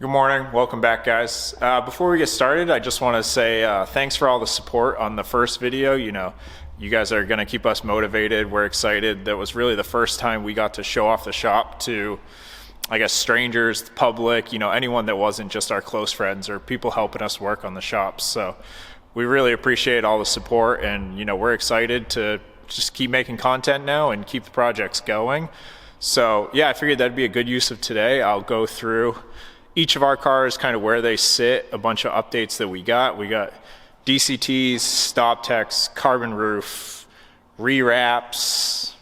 Good morning. Welcome back, guys. Before we get started, I just want to say thanks for all the support on the first video. You guys are going to keep us motivated. We're excited. That was really the first time we got to show off the shop to, I guess, strangers, the public, anyone that wasn't just our close friends or people helping us work on the shop. So we really appreciate all the support, and we're excited to just keep making content now and keep the projects going. So yeah, I figured that'd be a good use of today. I'll go through each of our cars, kind of where they sit, a bunch of updates that we got. We got DCTs, stop techs, carbon roof, rewraps,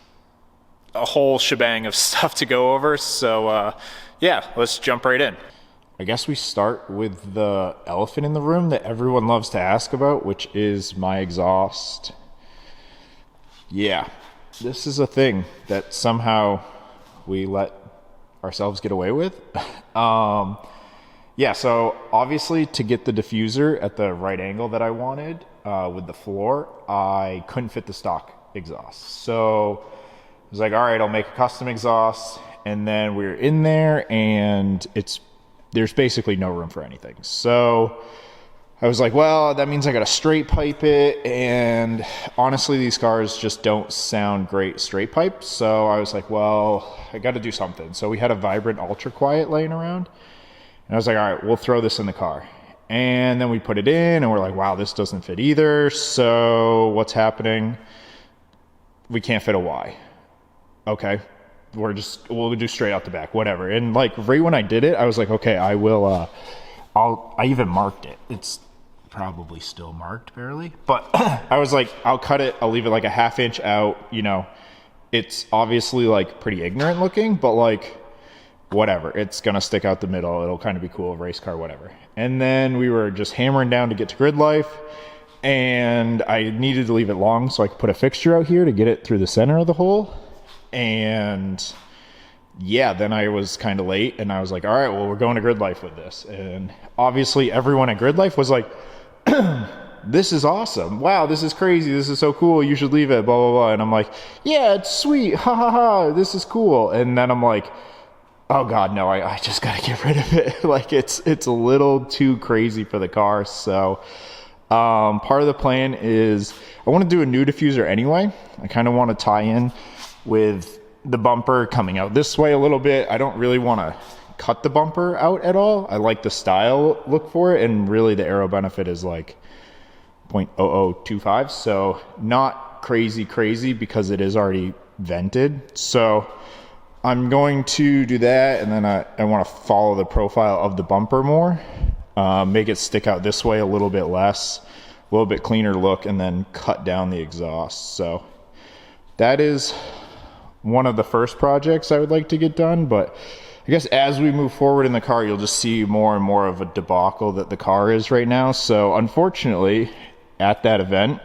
a whole shebang of stuff to go over. So yeah, let's jump right in. I guess we start with the elephant in the room that everyone loves to ask about, which is my exhaust. Yeah, this is a thing that somehow we let ourselves get away with. Yeah, so obviously to get the diffuser at the right angle that I wanted with the floor, I couldn't fit the stock exhaust. So I was like, all right, I'll make a custom exhaust. And then we were in there and there's basically no room for anything. So I was like, well, that means I got to straight pipe it. And honestly, these cars just don't sound great straight pipe. So I was like, well, I got to do something. So we had a Vibrant Ultra Quiet laying around. And I was like, all right, we'll throw this in the car. And then we put it in and we're like, wow, this doesn't fit either. So what's happening? We can't fit a Y. Okay. We'll do straight out the back, whatever. And like right when I did it, I was like, okay, I will, I even marked it. It's probably still marked barely, but I was like, I'll cut it. I'll leave it like a ½ inch out. It's obviously like pretty ignorant looking, but like whatever, it's gonna stick out the middle. It'll kind of be cool, race car, whatever. And then we were just hammering down to get to grid life, and I needed to leave it long so I could put a fixture out here to get it through the center of the hole. And yeah, then I was kind of late and I was like, all right, well, we're going to grid life with this. And obviously everyone at grid life was like, this is awesome. Wow, this is crazy. This is so cool. You should leave it, blah, blah, blah. And I'm like, yeah, it's sweet. Ha ha ha. This is cool. And then I'm like, oh God, no, I just got to get rid of it. Like it's a little too crazy for the car. So part of the plan is I want to do a new diffuser anyway. I kind of want to tie in with the bumper coming out this way a little bit. I don't really want to cut the bumper out at all. I like the style look for it, and really the aero benefit is like 0.0025, so not crazy because it is already vented. So I'm going to do that, and then I want to follow the profile of the bumper more, make it stick out this way a little bit less, a little bit cleaner look, and then cut down the exhaust. So that is one of the first projects I would like to get done. But I guess as we move forward in the car, you'll just see more and more of a debacle that the car is right now. So unfortunately, at that event,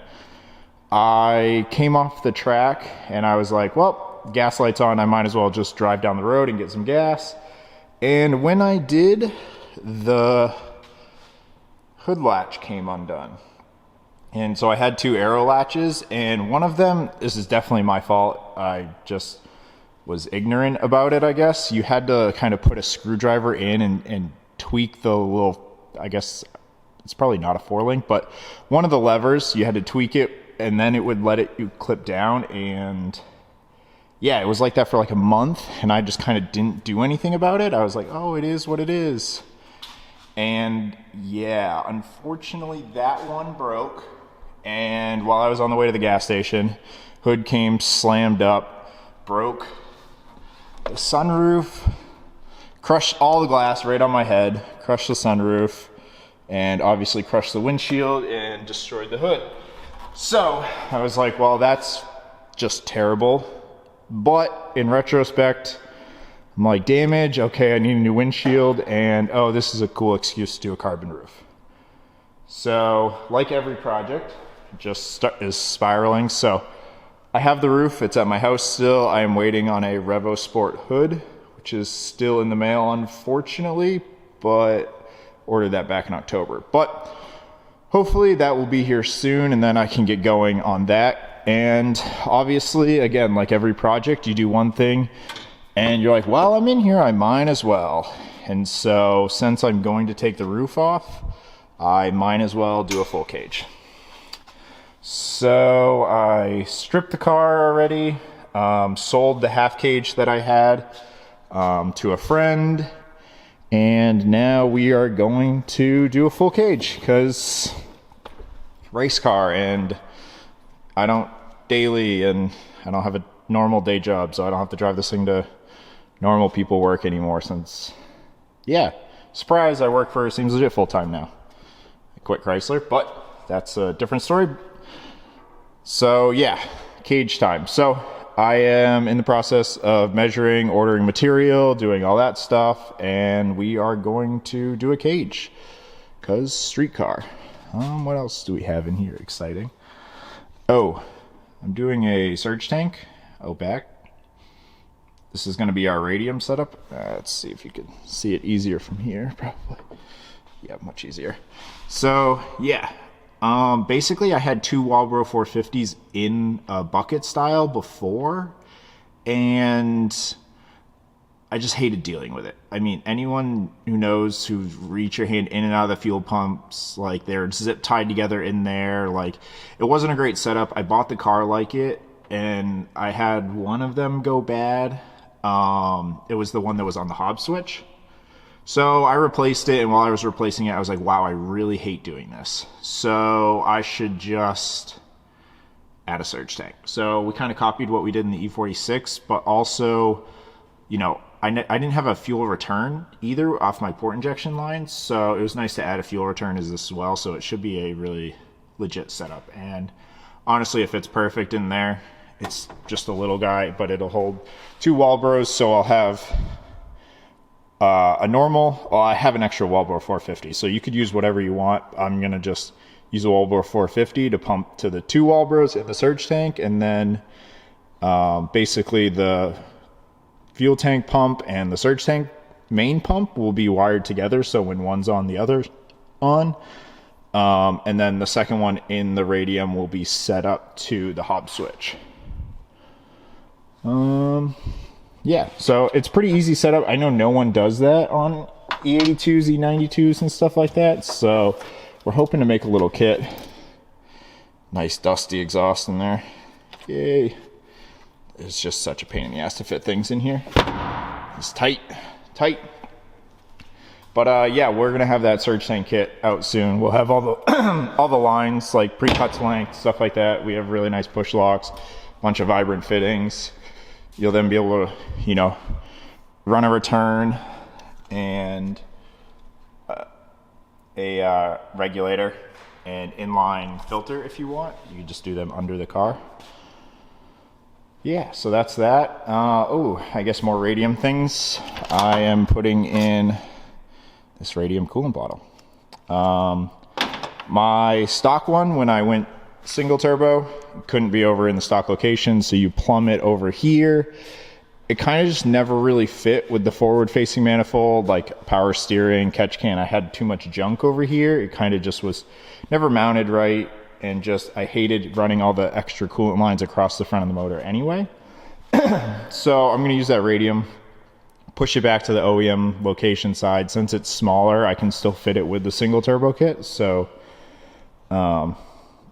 I came off the track and I was like, well, gas light's on, I might as well just drive down the road and get some gas. And when I did, the hood latch came undone. And so I had two aero latches, and one of them, this is definitely my fault, I just was ignorant about it, I guess. You had to kind of put a screwdriver in and tweak the little, I guess it's probably not a 4-link, but one of the levers, you had to tweak it, and then it would let you clip down. And yeah, it was like that for like a month, and I just kind of didn't do anything about it. I was like, oh, it is what it is. And yeah, unfortunately that one broke. And while I was on the way to the gas station, hood came, slammed up, broke the sunroof, crushed all the glass right on my head, crushed the sunroof, and obviously crushed the windshield and destroyed the hood. So I was like, well, that's just terrible. But in retrospect, I'm like, damage, okay, I need a new windshield, and oh, this is a cool excuse to do a carbon roof. So like every project, just is spiraling. So I have the roof, it's at my house still. I am waiting on a Revo Sport hood, which is still in the mail, unfortunately, but ordered that back in October. But hopefully that will be here soon, and then I can get going on that. And obviously, again, like every project, you do one thing and you're like, well, I'm in here, I might as well. And so since I'm going to take the roof off, I might as well do a full cage. So I stripped the car already, sold the half cage that I had to a friend, and now we are going to do a full cage because race car, and I don't daily, and I don't have a normal day job, so I don't have to drive this thing to normal people work anymore since, yeah, surprise, I work for Seems Legit full-time now. I quit Chrysler, but that's a different story. So yeah, cage time. So I am in the process of measuring, ordering material, doing all that stuff, and we are going to do a cage because street car. What else do we have in here exciting? Oh, I'm doing a surge tank out back. This is going to be our radium setup. Let's see if you can see it easier from here. Probably. Yeah, much easier. So yeah, basically I had two Walbro 450s in a bucket style before, and I just hated dealing with it. I mean, anyone who knows, who reach your hand in and out of the fuel pumps, like they're zip tied together in there. Like, it wasn't a great setup. I bought the car like it, and I had one of them go bad. It was the one that was on the Hobbs switch. So I replaced it, and while I was replacing it, I was like, wow, I really hate doing this. So I should just add a surge tank. So we kind of copied what we did in the E46, but also, you know, I didn't have a fuel return either off my port injection line, so it was nice to add a fuel return as this as well, so it should be a really legit setup. And honestly, it fits perfect in there. It's just a little guy, but it'll hold two Walbros, so I'll have a normal, well, I have an extra Walbro 450, so you could use whatever you want. I'm going to just use a Walbro 450 to pump to the two Walbros in the surge tank, and then basically the fuel tank pump and the surge tank main pump will be wired together, so when one's on, the other's on. And then the second one in the radium will be set up to the Hobbs switch. Yeah, so it's pretty easy setup. I know no one does that on E82s, E92s, and stuff like that, so we're hoping to make a little kit. Nice dusty exhaust in there. Yay. It's just such a pain in the ass to fit things in here. It's tight. But yeah, we're gonna have that surge tank kit out soon. We'll have all the all the lines, like pre-cut to length, stuff like that. We have really nice push locks, bunch of vibrant fittings. You'll then be able to, you know, run a return and a regulator and inline filter if you want. You can just do them under the car. Yeah, so that's that. Oh, I guess more radium things. I am putting in this radium coolant bottle. My stock one, when I went single turbo, couldn't be over in the stock location, so you plumb it over here. It kind of just never really fit with the forward facing manifold, like power steering, catch can. I had too much junk over here. It kind of just was never mounted right, and just I hated running all the extra coolant lines across the front of the motor anyway. So I'm going to use that radium, push it back to the OEM location side. Since it's smaller, I can still fit it with the single turbo kit. So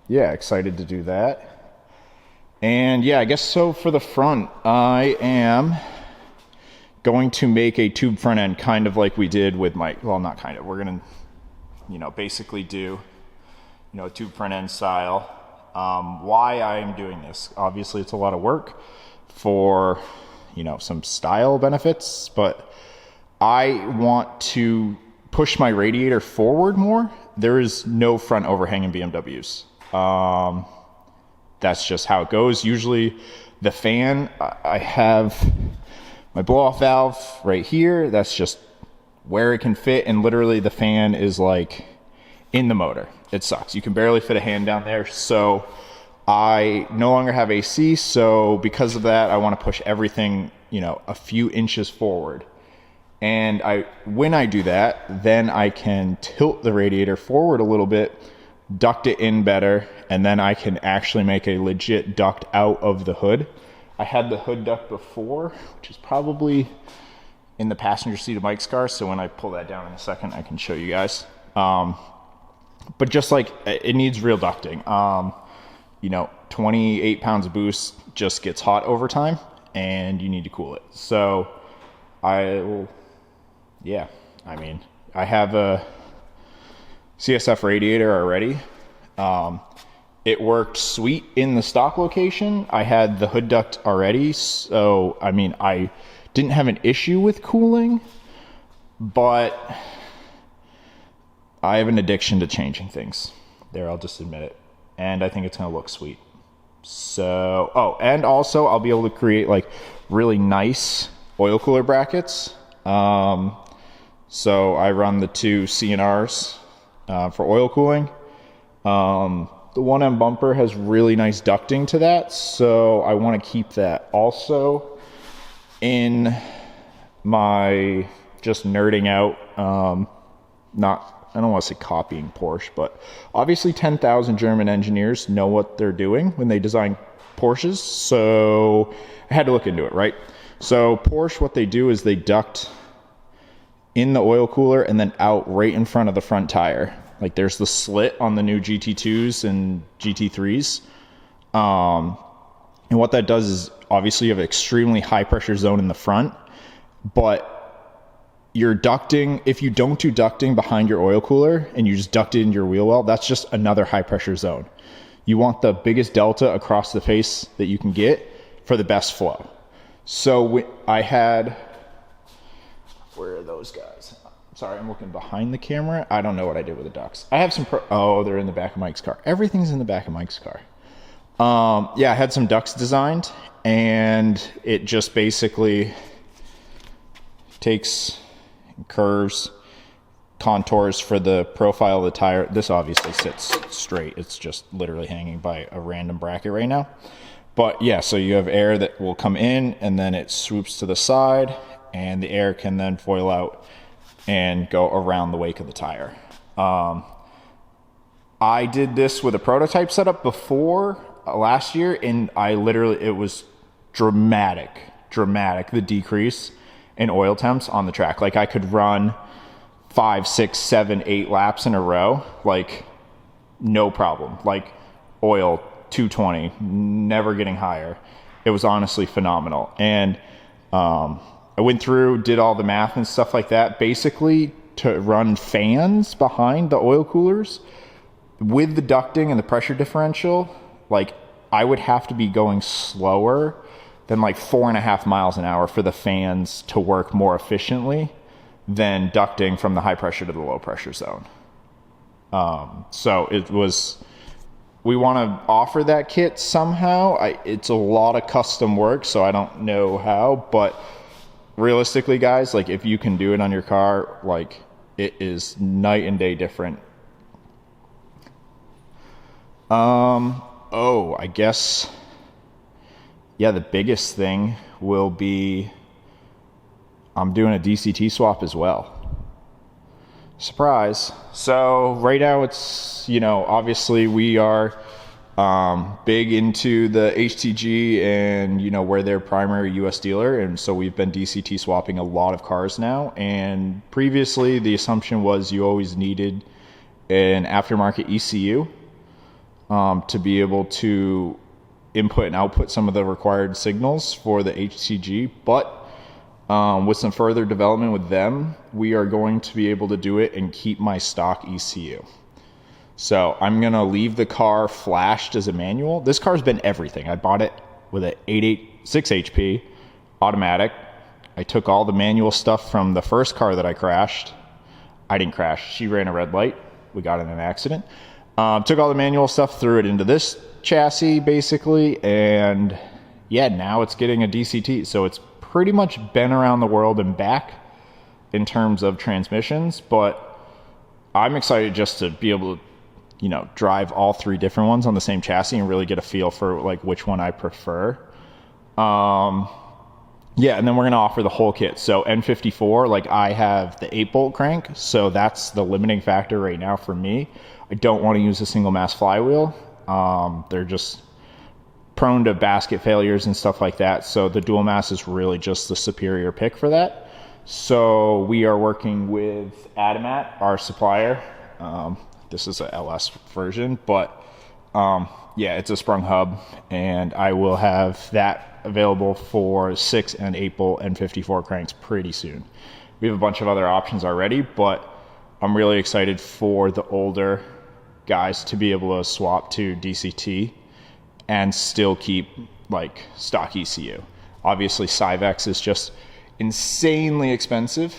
yeah, excited to do that. And yeah, I guess so for the front, I am going to make a tube front end, kind of like we did with my, well, not kind of, we're going to, you know, basically do, you know, tube front end style. Why I am doing this, obviously it's a lot of work for, you know, some style benefits, but I want to push my radiator forward more. There is no front overhang in BMWs. That's just how it goes. Usually the fan, I have my blow off valve right here. That's just where it can fit. And literally the fan is like in the motor. It sucks. You can barely fit a hand down there. So I no longer have AC. So because of that, I want to push everything, you know, a few inches forward. And when I do that, then I can tilt the radiator forward a little bit, duct it in better, and then I can actually make a legit duct out of the hood. I had the hood duct before, which is probably in the passenger seat of Mike's car. So when I pull that down in a second, I can show you guys. But just like it needs real ducting. 28 pounds of boost just gets hot over time and you need to cool it. So I have a CSF radiator already. It worked sweet in the stock location. I had the hood duct already. So, I didn't have an issue with cooling, but I have an addiction to changing things. There, I'll just admit it. And I think it's going to look sweet. So, and also I'll be able to create like really nice oil cooler brackets. So I run the two CNRs for oil cooling. The 1M bumper has really nice ducting to that, so I want to keep that. Also, in my just nerding out, I don't want to say copying Porsche, but obviously 10,000 German engineers know what they're doing when they design Porsches, so I had to look into it, right? So Porsche, what they do is they duct in the oil cooler and then out right in front of the front tire. Like there's the slit on the new GT2s and GT3s. And what that does is obviously you have an extremely high pressure zone in the front, but you're ducting, if you don't do ducting behind your oil cooler and you just duct it into your wheel well, that's just another high pressure zone. You want the biggest delta across the face that you can get for the best flow. So I had, where are those guys? Sorry, I'm looking behind the camera. I don't know what I did with the ducts. I have some they're in the back of Mike's car. Everything's in the back of Mike's car. I had some ducts designed, and it just basically takes curves, contours for the profile of the tire. This obviously sits straight. It's just literally hanging by a random bracket right now. But yeah, so you have air that will come in, and then it swoops to the side, and the air can then foil out and go around the wake of the tire. I did this with a prototype setup before last year, and it was dramatic, the decrease in oil temps on the track. Like I could run 5, 6, 7, 8 laps in a row, like no problem. Like oil 220, never getting higher. It was honestly phenomenal. And I went through, did all the math and stuff like that. Basically, to run fans behind the oil coolers with the ducting and the pressure differential, like I would have to be going slower than like 4.5 miles an hour for the fans to work more efficiently than ducting from the high pressure to the low pressure zone. So we want to offer that kit somehow. It's a lot of custom work, so I don't know how, but realistically, guys, like if you can do it on your car, like it is night and day different. I guess, the biggest thing will be I'm doing a DCT swap as well. Surprise. So right now it's, obviously we are big into the HTG and, we're their primary US dealer. And so we've been DCT swapping a lot of cars now. And previously the assumption was you always needed an aftermarket ECU to be able to input and output some of the required signals for the HTG. But with some further development with them, we are going to be able to do it and keep my stock ECU. So I'm going to leave the car flashed as a manual. This car's been everything. I bought it with an 6 HP automatic. I took all the manual stuff from the first car that I crashed. I didn't crash. She ran a red light. We got in an accident. Took all the manual stuff, threw it into this chassis basically. And now it's getting a DCT. So it's pretty much been around the world and back in terms of transmissions. But I'm excited just to be able to drive all 3 different ones on the same chassis and really get a feel for like which one I prefer. And then we're going to offer the whole kit. So M54, like I have the 8-bolt crank. So that's the limiting factor right now for me. I don't want to use a single mass flywheel. They're just prone to basket failures and stuff like that. So the dual mass is really just the superior pick for that. So we are working with Adamat, our supplier. This is a LS version, but yeah, it's a sprung hub, and I will have that available for 6 and 8 bolt M54 cranks pretty soon. We have a bunch of other options already, but I'm really excited for the older guys to be able to swap to DCT and still keep like stock ECU. Obviously, Cyvex is just insanely expensive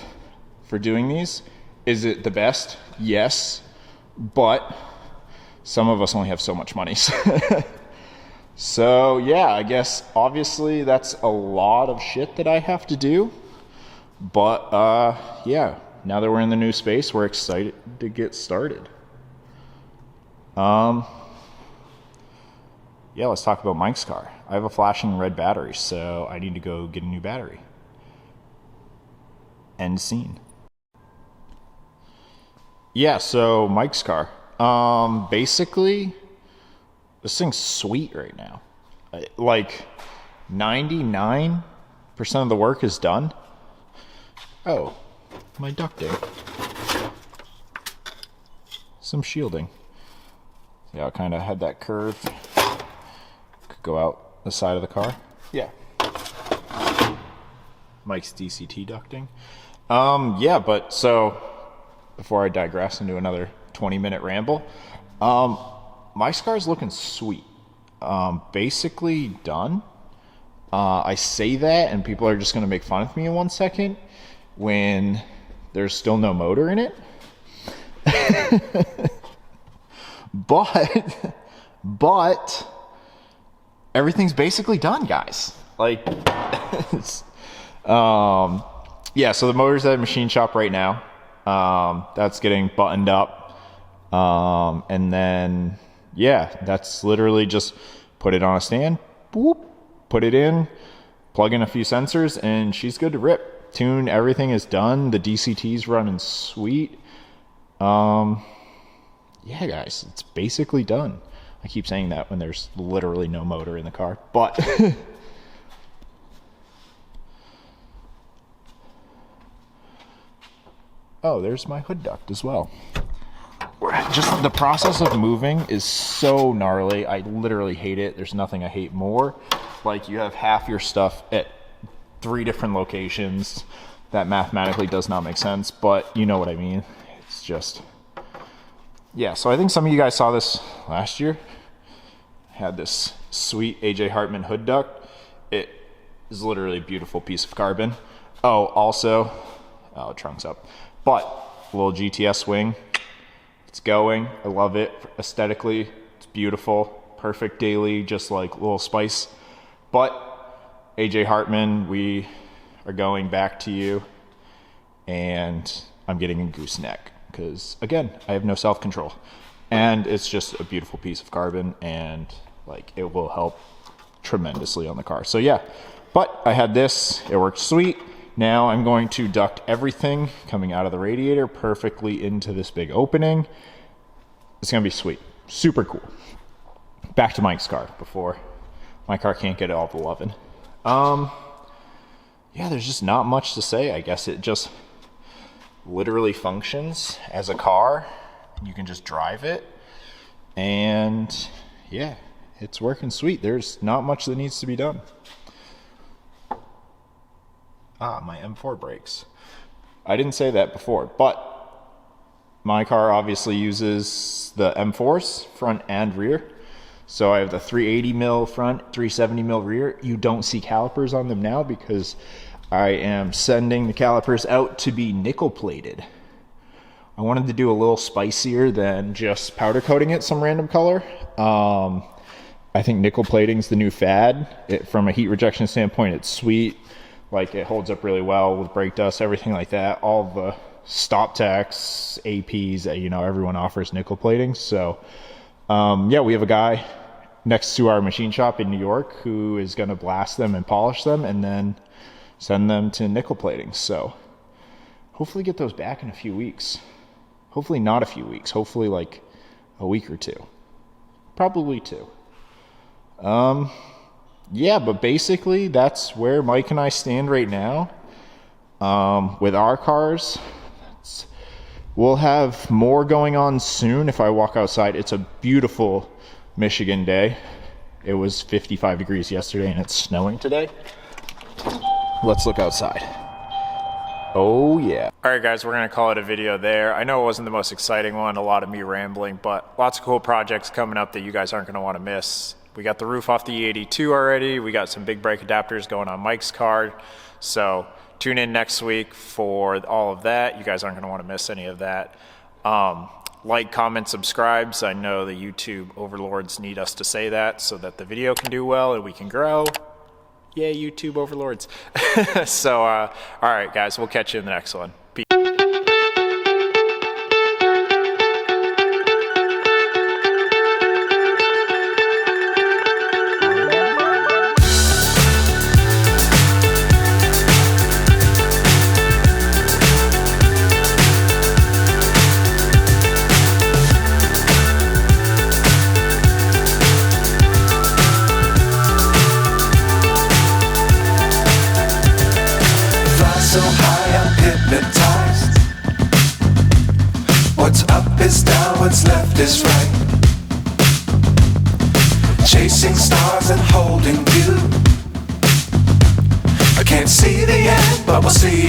for doing these. Is it the best? Yes, but some of us only have so much money. So yeah, I guess obviously that's a lot of shit that I have to do. But yeah, now that we're in the new space, we're excited to get started. Yeah, let's talk about Mike's car. I have a flashing red battery, so I need to go get a new battery. End scene. Yeah, so Mike's car. Basically, this thing's sweet right now. Like 99% of the work is done. Oh, my ducting. Some shielding. Yeah, I kind of had that curve. Could go out the side of the car. Yeah. Mike's DCT ducting. Yeah, but so before I digress into another 20-minute ramble, my car's looking sweet. Basically done. I say that and people are just going to make fun of me in 1 second when there's still no motor in it. But everything's basically done, guys. Like, yeah, so the motor's at a machine shop right now. That's getting buttoned up. And then, yeah, that's literally just put it on a stand, boop, put it in, plug in a few sensors, and she's good to rip. Tune, everything is done. The DCT's running sweet. Yeah, guys, it's basically done. I keep saying that when there's literally no motor in the car, but oh, there's my hood duct as well. Just the process of moving is so gnarly. I literally hate it. There's nothing I hate more. Like, you have half your stuff at 3 different locations. That mathematically does not make sense, but you know what I mean. It's just, yeah. So I think some of you guys saw this last year. I had this sweet AJ Hartman hood duct. It is literally a beautiful piece of carbon. Oh, also, oh, trunk's up. But a little GTS wing. It's going. I love it. Aesthetically, it's beautiful. Perfect daily, just like a little spice. But AJ Hartman, we are going back to you, and I'm getting a gooseneck because, again, I have no self-control, and it's just a beautiful piece of carbon, and like, it will help tremendously on the car. So yeah, but I had this. It worked sweet. Now I'm going to duct everything coming out of the radiator perfectly into this big opening. It's gonna be sweet, super cool. Back to Mike's car before my car can't get all the loving. Yeah, there's just not much to say. I guess it just literally functions as a car. You can just drive it, and yeah, it's working sweet. There's not much that needs to be done. Ah, my M4 brakes. I didn't say that before, but my car obviously uses the M4s front and rear. So I have the 380 mil front, 370 mil rear. You don't see calipers on them now because I am sending the calipers out to be nickel plated. I wanted to do a little spicier than just powder coating it some random color. I think nickel plating is the new fad. From a heat rejection standpoint, it's sweet. Like, it holds up really well with brake dust, everything like that. All the stop techs, APs, you know, everyone offers nickel plating. So yeah, we have a guy next to our machine shop in New York who is going to blast them and polish them and then send them to nickel plating. So hopefully get those back in a few weeks. Hopefully not a few weeks. Hopefully like a week or two. Probably 2. Yeah, but basically that's where Mike and I stand right now. With our cars, we'll have more going on soon. If I walk outside, it's a beautiful Michigan day. It was 55 degrees yesterday and it's snowing today. Let's look outside. Oh yeah. All right guys, we're gonna call it a video there. I know it wasn't the most exciting one, a lot of me rambling, but lots of cool projects coming up that you guys aren't gonna wanna miss. We got the roof off the E82 already. We got some big brake adapters going on Mike's car. So tune in next week for all of that. You guys aren't gonna wanna miss any of that. Like, comment, subscribes. I know the YouTube overlords need us to say that so that the video can do well and we can grow. Yay, YouTube overlords. So, all right, guys, we'll catch you in the next one. Peace. So high I'm hypnotized. What's up is down, what's left is right. Chasing stars and holding you. I can't see the end, but we'll see